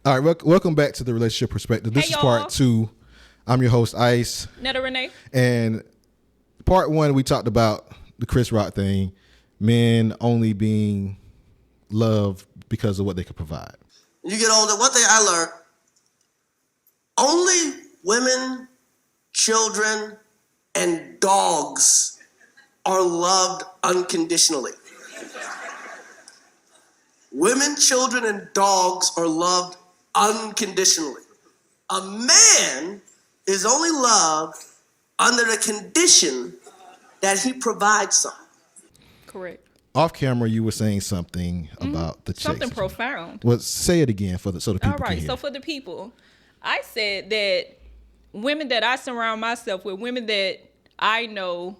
All right, welcome back to the Relationship Perspective. This Hey, is y'all. part 2. I'm your host, Ice. Netta Renee. And part 1, we talked about the Chris Rock thing, men only being loved because of what they could provide. When you get older, one thing I learned, only women, children, and dogs are loved unconditionally. Women, children, and dogs are loved unconditionally. A man is only loved under the condition that he provides something. Correct. Off camera, you were saying something about the chicks. Something profound. Well, say it again so the people All right. can hear. So for the people, I said that women that I surround myself with, women that I know,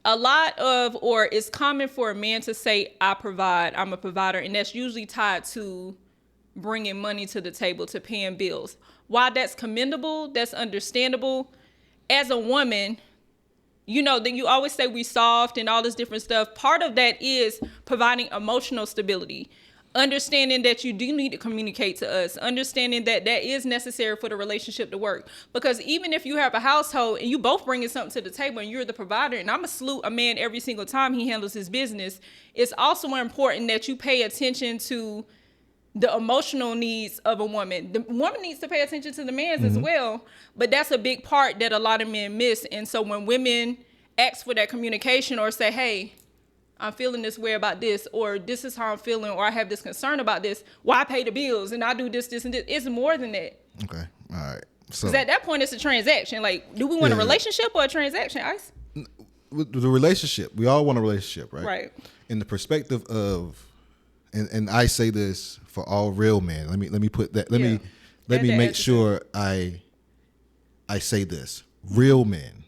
a lot of, or it's common for a man to say, I provide, I'm a provider. And that's usually tied to bringing money to the table, to paying bills. While that's commendable, that's understandable, as a woman, you know, that you always say we soft and all this different stuff. Part of that is providing emotional stability, understanding that you do need to communicate to us, understanding that that is necessary for the relationship to work. Because even if you have a household and you both bringing something to the table and you're the provider, and I'm going to salute a man every single time he handles his business, it's also important that you pay attention to the emotional needs of a woman. The woman needs to pay attention to the man's as well, but that's a big part that a lot of men miss. And so when women ask for that communication or say, hey, I'm feeling this way about this, or this is how I'm feeling, or I have this concern about this, well, I pay the bills and I do this, this, and this. It's more than that. Okay. All right. So Because at that point, it's a transaction. Like, do we want a relationship or a transaction, Ice? with the relationship, we all want a relationship, right? Right. In the perspective of, and I say this for all real men. Let me put that. Let me make sure I say this. Real men.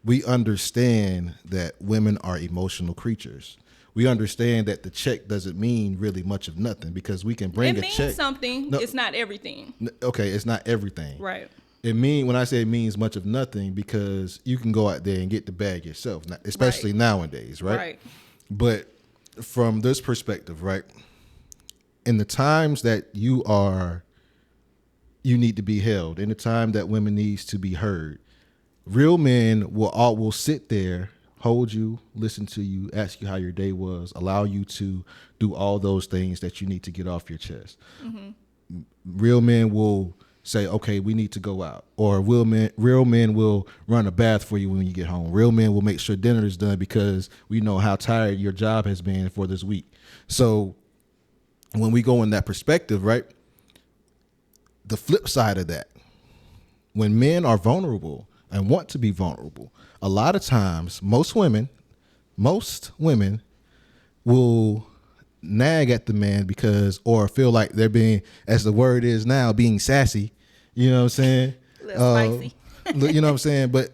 We understand that women are emotional creatures. We understand that the check doesn't mean really much of nothing because we can bring a check. It means something. No, it's not everything. Okay, it's not everything. Right. When I say it means much of nothing, because you can go out there and get the bag yourself, especially nowadays, right? Right. But from this perspective, right, in the times that you need to be held, in the time that women needs to be heard, real men will sit there, hold you, listen to you, ask you how your day was, allow you to do all those things that you need to get off your chest. Real men will say, okay, we need to go out. Or real men will run a bath for you when you get home. Real men will make sure dinner is done because we know how tired your job has been for this week. So when we go in that perspective, right, the flip side of that, when men are vulnerable and want to be vulnerable, a lot of times, most women will nag at the man or feel like they're being, as the word is now, being sassy. You know what I'm saying? A little spicy. You know what I'm saying? But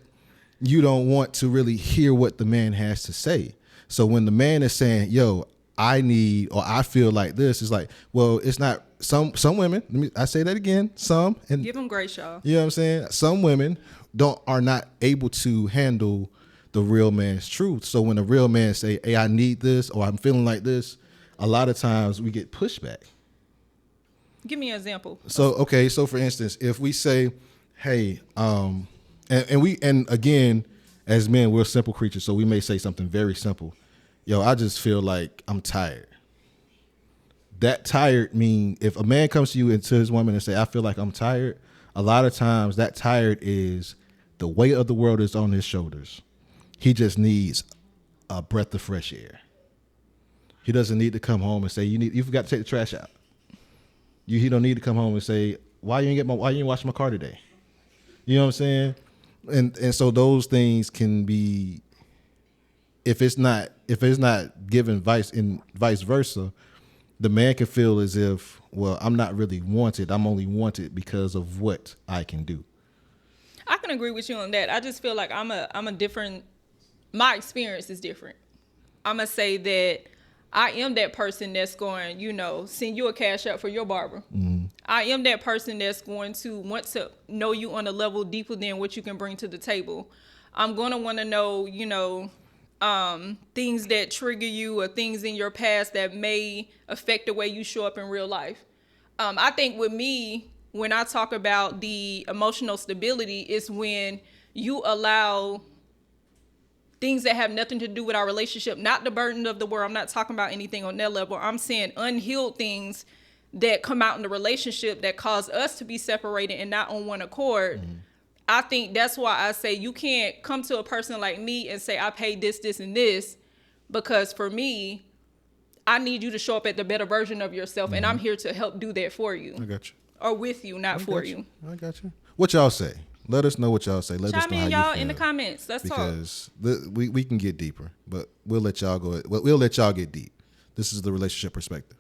you don't want to really hear what the man has to say. So when the man is saying, yo, I need, or I feel like this, it's like, well, it's not some women, I say that again, some. And give them grace, y'all. You know what I'm saying? Some women are not able to handle the real man's truth. So when a real man say, hey, I need this, or I'm feeling like this, a lot of times we get pushback. Give me an example. So for instance, if we say, hey, and again, as men, we're simple creatures, so we may say something very simple. Yo, I just feel like I'm tired. That tired mean, if a man comes to you and to his woman and say, I feel like I'm tired, a lot of times that tired is the weight of the world is on his shoulders. He just needs a breath of fresh air. He doesn't need to come home and say, you forgot to take the trash out. He don't need to come home and say, why you ain't wash my car today? You know what I'm saying? And so those things can be, if it's not given vice versa, the man can feel as if, well, I'm not really wanted. I'm only wanted because of what I can do. I can agree with you on that. I just feel like I'm a different, my experience is different. I'm going to say that I am that person that's going, send you a cash out for your barber. Mm-hmm. I am that person that's going to want to know you on a level deeper than what you can bring to the table. I'm going to want to know, things that trigger you or things in your past that may affect the way you show up in real life. I think with me, when I talk about the emotional stability, is when you allow things that have nothing to do with our relationship, not the burden of the world. I'm not talking about anything on that level. I'm saying unhealed things that come out in the relationship that cause us to be separated and not on one accord. I think that's why I say you can't come to a person like me and say, I paid this, this, and this, because for me, I need you to show up at the better version of yourself, and I'm here to help do that for you. I got you. Or with you, not for you. I got you. What y'all say? Let us know what y'all say. Let us Chime know in, how y'all, you feel. in the comments. Let's talk. Because we can get deeper, but we'll let y'all go. We'll let y'all get deep. This is the relationship perspective.